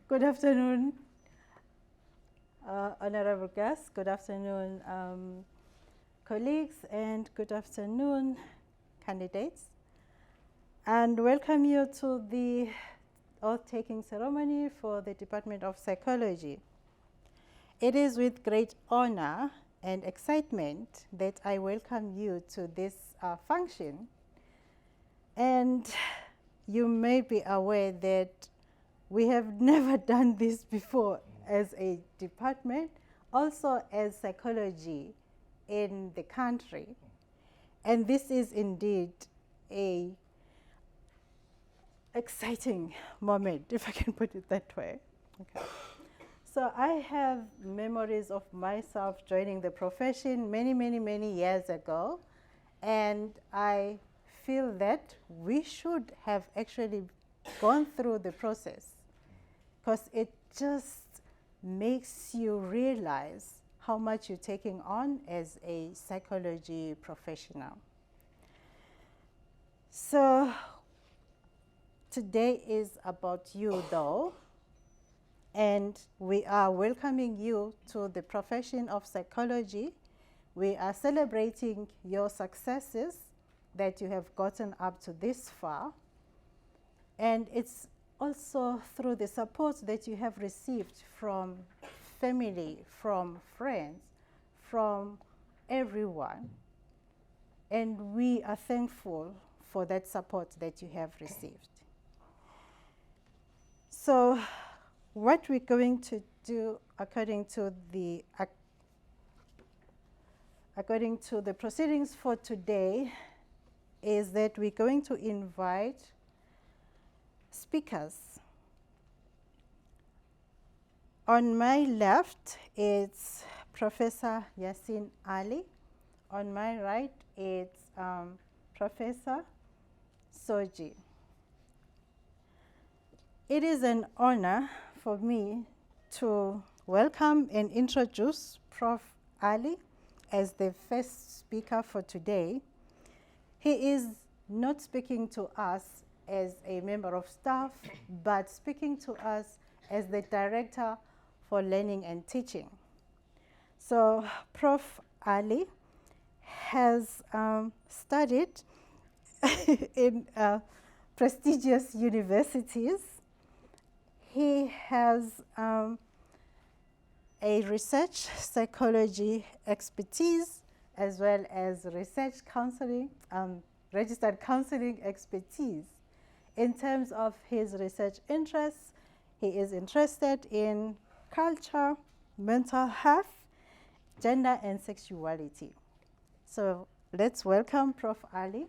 Good afternoon, honorable guests. Good afternoon, colleagues, and good afternoon, candidates. And welcome you to the oath-taking ceremony for the Department of Psychology. It is with great honor and excitement that I welcome you to this function. And you may be aware that we have never done this before as a department, also as psychology in the country. And this is indeed a exciting moment, if I can put it that way. Okay. So I have memories of myself joining the profession many years ago, and I feel that we should have actually gone through the process, because it just makes you realize how much you're taking on as a psychology professional. So today is about you though, and we are welcoming you to the profession of psychology. We are celebrating your successes that you have gotten up to this far, and it's also through the support that you have received from family, from friends, from everyone. And we are thankful for that support that you have received. So what we're going to do according to the proceedings for today is that we're going to invite speakers. On my left, it's Professor Yasin Ali. On my right, it's Professor Soji. It is an honor for me to welcome and introduce Prof. Ali as the first speaker for today. He is not speaking to us as a member of staff, but speaking to us as the Director for Learning and Teaching. So Prof. Ali has studied in prestigious universities. He has a research psychology expertise, as well as research counseling, registered counseling expertise. In terms of his research interests, he is interested in culture, mental health, gender, and sexuality. So let's welcome Prof. Ali.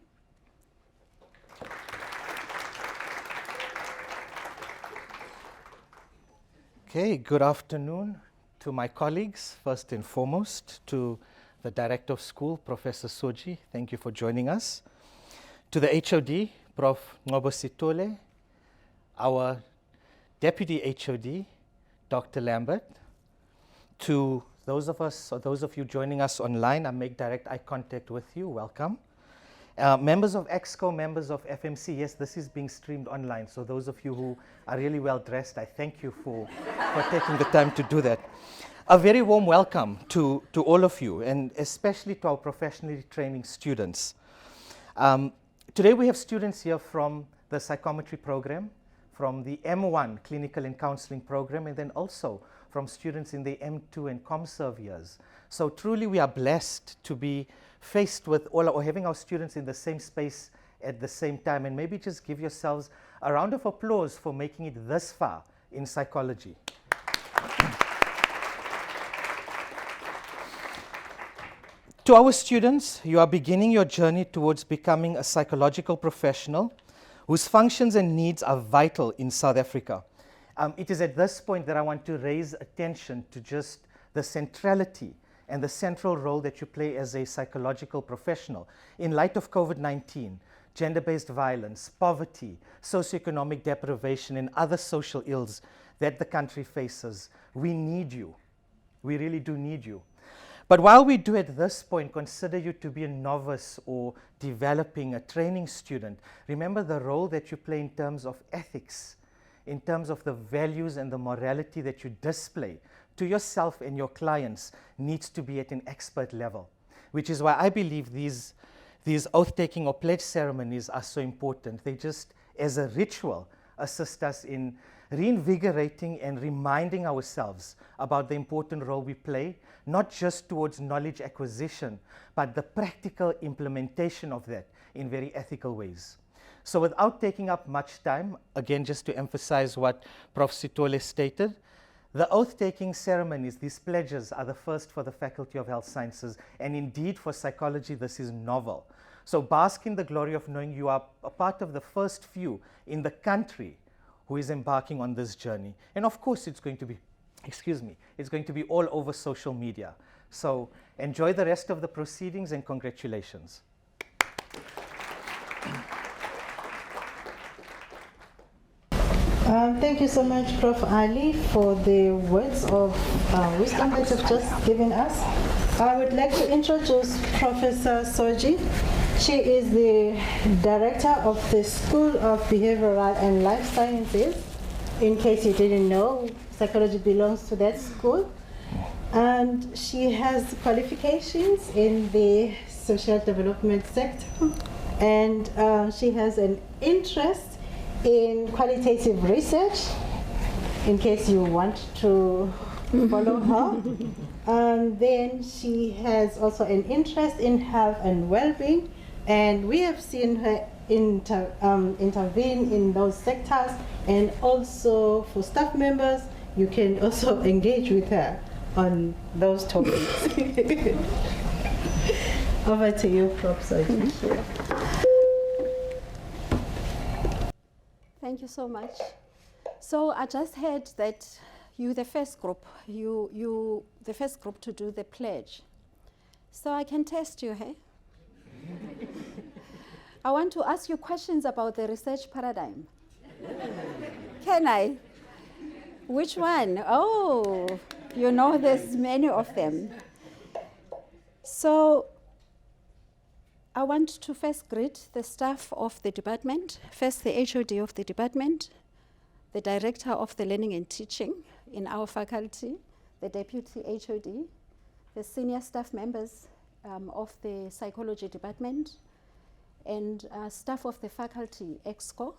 Okay, good afternoon to my colleagues, first and foremost, to the Director of School, Professor Soji, thank you for joining us. To the HOD, Prof. Ngobositole, our Deputy HOD, Dr. Lambert. To those of us, or those of you joining us online, I make direct eye contact with you, welcome. Members of EXCO, members of FMC, yes, this is being streamed online, so those of you who are really well dressed, I thank you for taking the time to do that. A very warm welcome to all of you, and especially to our professionally training students. Today we have students here from the psychometry program, from the M1 clinical and counseling program, and then also from students in the M2 and ComServe years. So truly we are blessed to be faced with or having our students in the same space at the same time, and maybe just give yourselves a round of applause for making it this far in psychology. To our students, you are beginning your journey towards becoming a psychological professional whose functions and needs are vital in South Africa. It is at this point that I want to raise attention to just the centrality and the central role that you play as a psychological professional in light of COVID-19, gender-based violence, poverty, socioeconomic deprivation, and other social ills that the country faces. We need you. We really do need you. But while we do at this point consider you to be a novice or developing a training student, remember the role that you play in terms of ethics in terms of the values and the morality that you display to yourself and your clients needs to be at an expert level, which is why I believe these oath-taking or pledge ceremonies are so important. They just, as a ritual, assist us in reinvigorating and reminding ourselves about the important role we play, not just towards knowledge acquisition, but the practical implementation of that in very ethical ways. So without taking up much time, again, just to emphasize what Prof. Sitole stated, the oath-taking ceremonies, these pledges, are the first for the Faculty of Health Sciences, and indeed for psychology this is novel. So bask in the glory of knowing you are a part of the first few in the country who is embarking on this journey. And of course it's going to be, it's going to be all over social media. So enjoy the rest of the proceedings and congratulations. Thank you so much, Prof. Ali, for the words of wisdom that you've just given us. I would like to introduce Professor Soji. She is the director of the School of Behavioral and Life Sciences. In case you didn't know, psychology belongs to that school. And she has qualifications in the social development sector. And she has an interest in qualitative research, in case you want to follow her. And then she has also an interest in health and well-being, and we have seen her intervene in those sectors. And also for staff members, you can also engage with her on those topics. Over to you, Prof. Soji. Thank you. Thank you so much. So I just heard that you the first group, you the first group to do the pledge. So I can test you, hey? I want to ask you questions about the research paradigm. Can I? Which one? Oh, you know there's many of them. So I want to first greet the staff of the department, first the HOD of the department, the director of the learning and teaching in our faculty, the deputy HOD, the senior staff members of the psychology department, and staff of the faculty EXCO,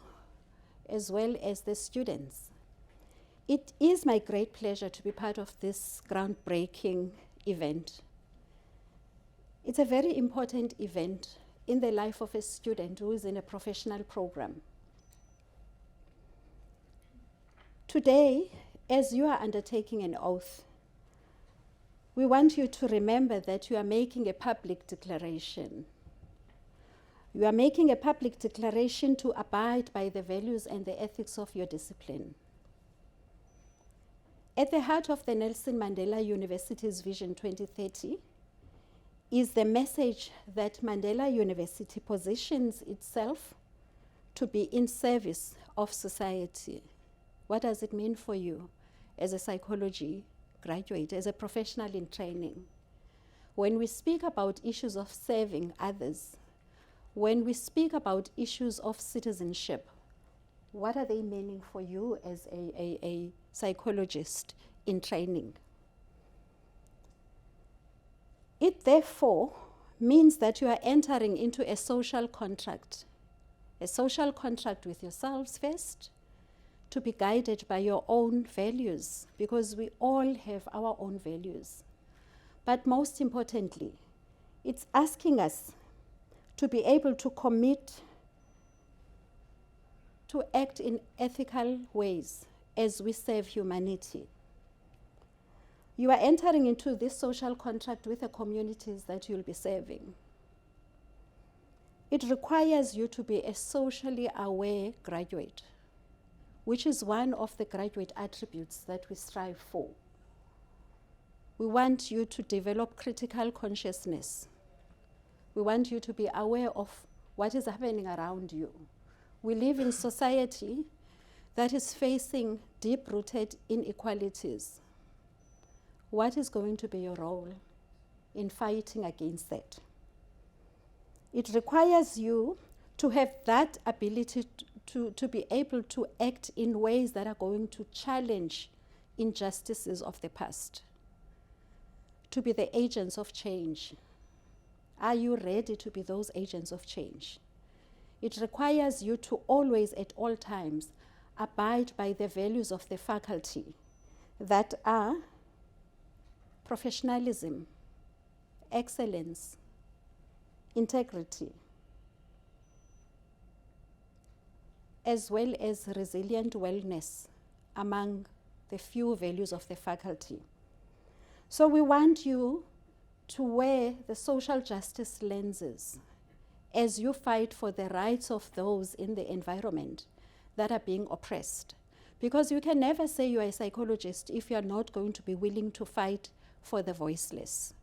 as well as the students. It is my great pleasure to be part of this groundbreaking event. It's a very important event in the life of a student who is in a professional program. Today, as you are undertaking an oath, we want you to remember that you are making a public declaration. You are making a public declaration to abide by the values and the ethics of your discipline. At the heart of the Nelson Mandela University's Vision 2030 is the message that Mandela University positions itself to be in service of society. What does it mean for you as a psychology graduate, as a professional in training? When we speak about issues of serving others, when we speak about issues of citizenship, what are they meaning for you as a psychologist in training? It therefore means that you are entering into a social contract with yourselves first, to be guided by your own values, because we all have our own values. But most importantly, it's asking us to be able to commit to act in ethical ways as we serve humanity. You are entering into this social contract with the communities that you'll be serving. It requires you to be a socially aware graduate, which is one of the graduate attributes that we strive for. We want you to develop critical consciousness. We want you to be aware of what is happening around you. We live in society that is facing deep-rooted inequalities. What is going to be your role in fighting against that? It requires you to have that ability to be able to act in ways that are going to challenge injustices of the past, to be the agents of change. Are you ready to be those agents of change? It requires you to always, at all times, abide by the values of the faculty that are professionalism, excellence, integrity, as well as resilient wellness among the few values of the faculty. So we want you to wear the social justice lenses as you fight for the rights of those in the environment that are being oppressed. Because you can never say you are a psychologist if you are not going to be willing to fight for the voiceless.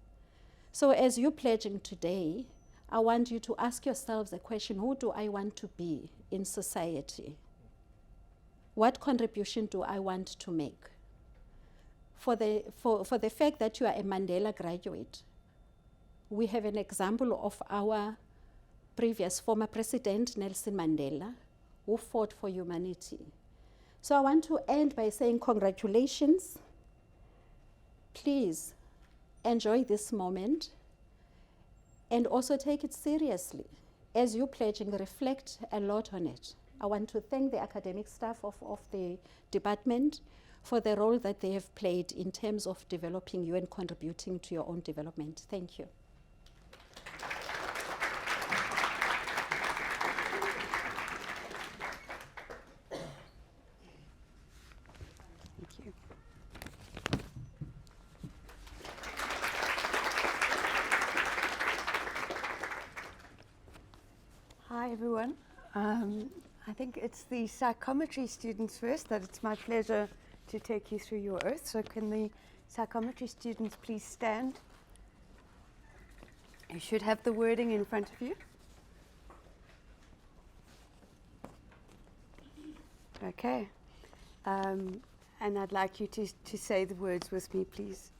So as you're pledging today, I want you to ask yourselves the question, who do I want to be in society? What contribution do I want to make? For the fact that you are a Mandela graduate, we have an example of our previous former president, Nelson Mandela, who fought for humanity. So I want to end by saying congratulations. Please enjoy this moment and also take it seriously. As you're pledging, reflect a lot on it. I want to thank the academic staff of the department for the role that they have played in terms of developing you and contributing to your own development. Thank you. Hi everyone. I think it's the psychometry students first that it's my pleasure to take you through your oath. So can the psychometry students please stand? You should have the wording in front of you. Okay. And I'd like you to say the words with me, please.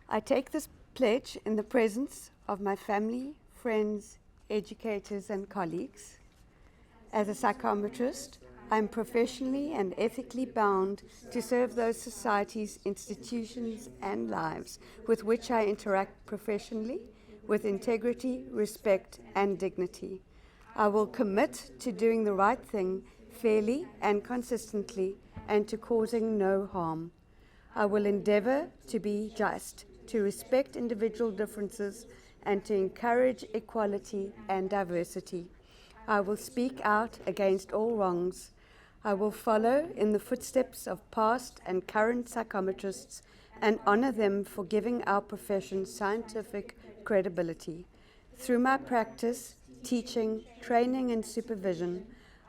I take this pledge in the presence of my family, friends, educators and colleagues. As a psychometrist, I am professionally and ethically bound to serve those societies, institutions and lives with which I interact professionally with integrity, respect and dignity. I will commit to doing the right thing fairly and consistently and to causing no harm. I will endeavor to be just, to respect individual differences and to encourage equality and diversity. I will speak out against all wrongs. I will follow in the footsteps of past and current psychometrists and honor them for giving our profession scientific credibility. Through my practice, teaching, training and supervision,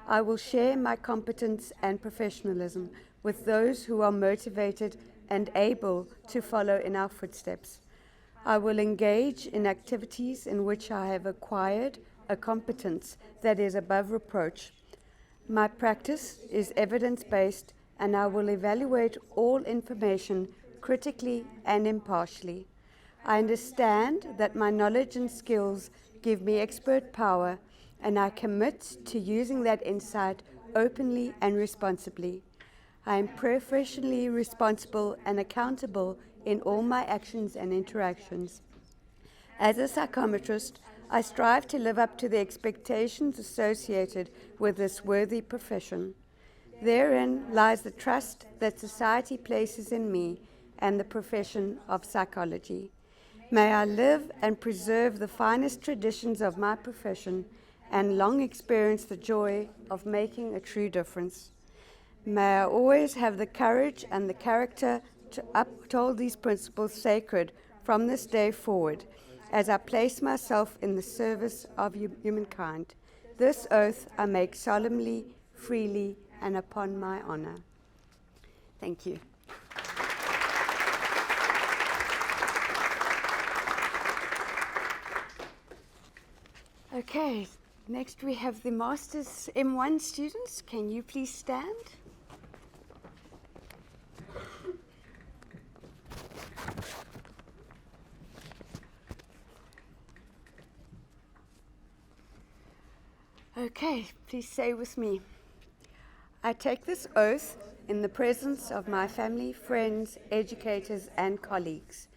I will share my competence and professionalism with those who are motivated and able to follow in our footsteps. I will engage in activities in which I have acquired a competence that is above reproach. My practice is evidence-based, and I will evaluate all information critically and impartially. I understand that my knowledge and skills give me expert power, and I commit to using that insight openly and responsibly. I am professionally responsible and accountable in all my actions and interactions. As a psychometrist, I strive to live up to the expectations associated with this worthy profession. Therein lies the trust that society places in me and the profession of psychology. May I live and preserve the finest traditions of my profession and long experience the joy of making a true difference. May I always have the courage and the character to uphold these principles sacred from this day forward, as I place myself in the service of humankind. This oath I make solemnly, freely, and upon my honor. Thank you. Okay, next we have the Masters M1 students. Can you please stand? Okay, please say with me. I take this oath in the presence of my family, friends, educators, and colleagues.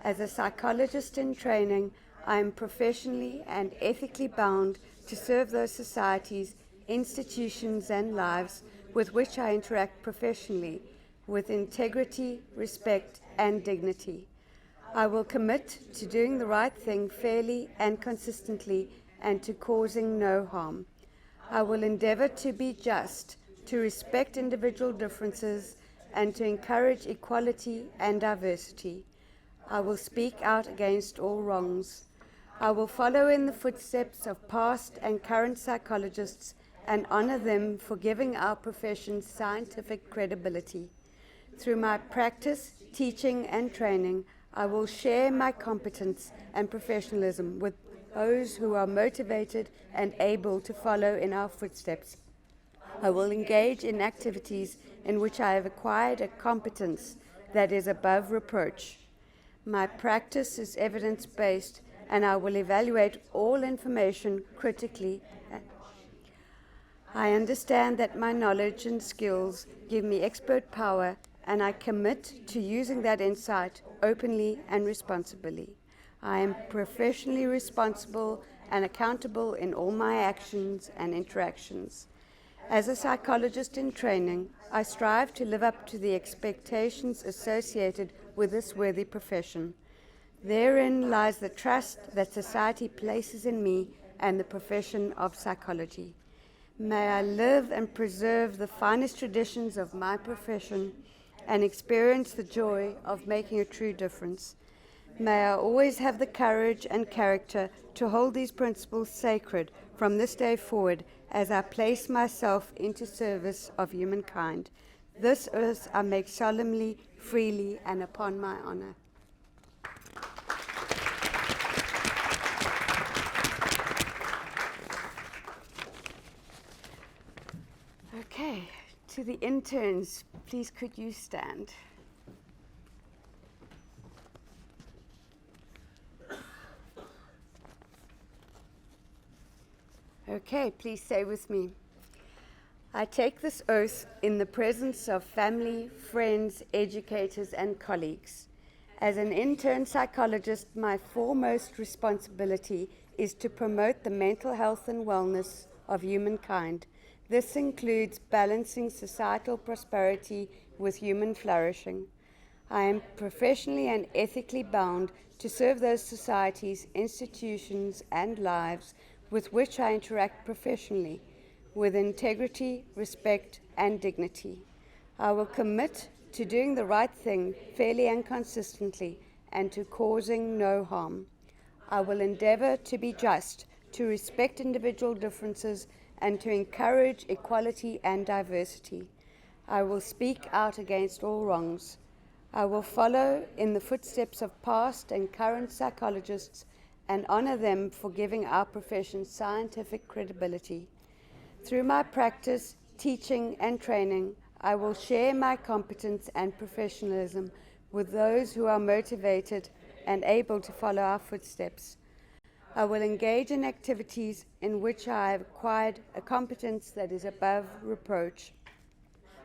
As a psychologist in training, I am professionally and ethically bound to serve those societies, institutions, and lives with which I interact professionally with integrity, respect, and dignity. I will commit to doing the right thing fairly and consistently and to causing no harm. I will endeavor to be just, to respect individual differences, and to encourage equality and diversity. I will speak out against all wrongs. I will follow in the footsteps of past and current psychologists and honor them for giving our profession scientific credibility. Through my practice, teaching, and training, I will share my competence and professionalism with those who are motivated and able to follow in our footsteps. I will engage in activities in which I have acquired a competence that is above reproach. My practice is evidence-based, and I will evaluate all information critically. I understand that my knowledge and skills give me expert power, and I commit to using that insight openly and responsibly. I am professionally responsible and accountable in all my actions and interactions. As a psychologist in training, I strive to live up to the expectations associated with this worthy profession. Therein lies the trust that society places in me and the profession of psychology. May I live and preserve the finest traditions of my profession and experience the joy of making a true difference. May I always have the courage and character to hold these principles sacred from this day forward as I place myself into service of humankind. This oath I make solemnly, freely, and upon my honor. Okay, to the interns, please could you stand? Okay, please say with me. I take this oath in the presence of family, friends, educators, and colleagues. As an intern psychologist, my foremost responsibility is to promote the mental health and wellness of humankind. This includes balancing societal prosperity with human flourishing. I am professionally and ethically bound to serve those societies, institutions, and lives with which I interact professionally, with integrity, respect, and dignity. I will commit to doing the right thing fairly and consistently, and to causing no harm. I will endeavor to be just, to respect individual differences, and to encourage equality and diversity. I will speak out against all wrongs. I will follow in the footsteps of past and current psychologists and honor them for giving our profession scientific credibility. Through my practice, teaching, and training, I will share my competence and professionalism with those who are motivated and able to follow our footsteps. I will engage in activities in which I have acquired a competence that is above reproach.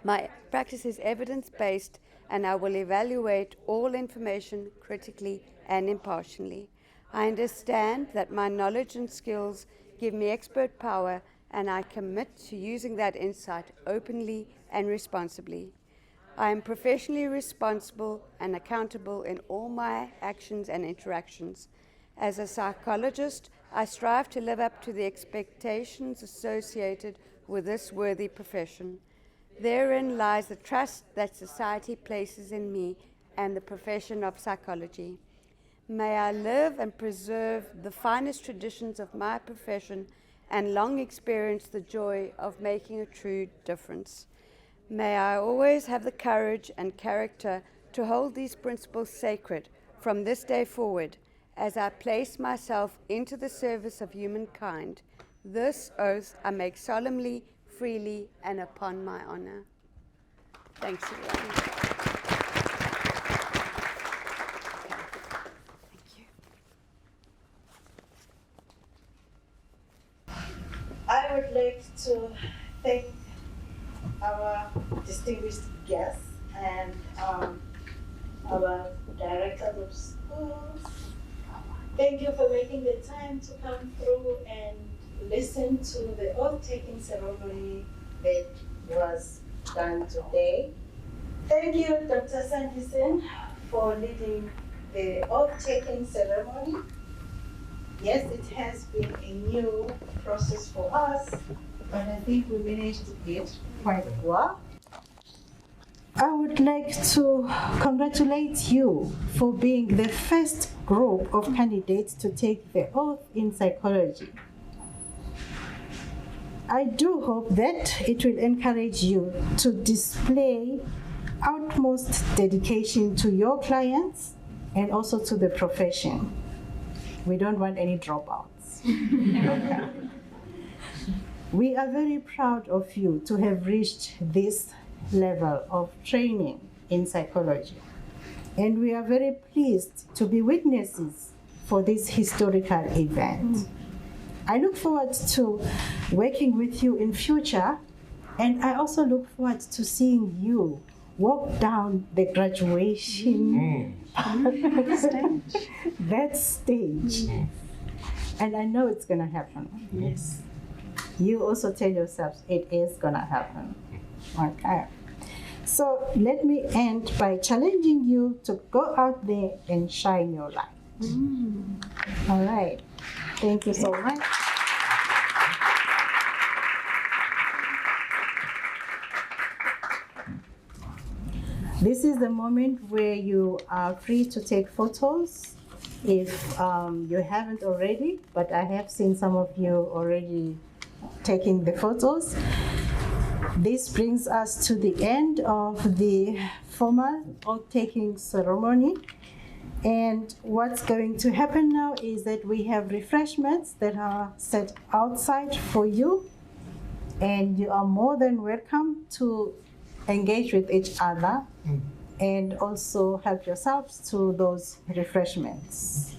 My practice is evidence-based, and I will evaluate all information critically and impartially. I understand that my knowledge and skills give me expert power, and I commit to using that insight openly and responsibly. I am professionally responsible and accountable in all my actions and interactions. As a psychologist, I strive to live up to the expectations associated with this worthy profession. Therein lies the trust that society places in me and the profession of psychology. May I live and preserve the finest traditions of my profession and long experience the joy of making a true difference. May I always have the courage and character to hold these principles sacred from this day forward as I place myself into the service of humankind. This oath I make solemnly, freely, and upon my honor. Thanks, everyone. Thank you. I I would like to thank our distinguished guests and our directors of schools. Thank you for making the time to come through and listen to the oath-taking ceremony that was done today. Thank you, Dr. Sandison, for leading the oath-taking ceremony. Yes, it has been a new process for us, but I think we managed it quite well. I would like to congratulate you for being the first group of candidates to take the oath in psychology. I do hope that it will encourage you to display utmost dedication to your clients and also to the profession. We don't want any dropouts. We are very proud of you to have reached this level of training in psychology. And we are very pleased to be witnesses for this historical event. I look forward to working with you in future, and I also look forward to seeing you walk down the graduation that stage. And I know it's gonna happen. Yes. You also tell yourselves it is gonna happen. Okay. So let me end by challenging you to go out there and shine your light. All right. Thank you so much. This is the moment where you are free to take photos if you haven't already, but I have seen some of you already taking the photos. This brings us to the end of the formal oath-taking ceremony. And what's going to happen now is that we have refreshments that are set outside for you. And you are more than welcome to engage with each other and also help yourselves to those refreshments.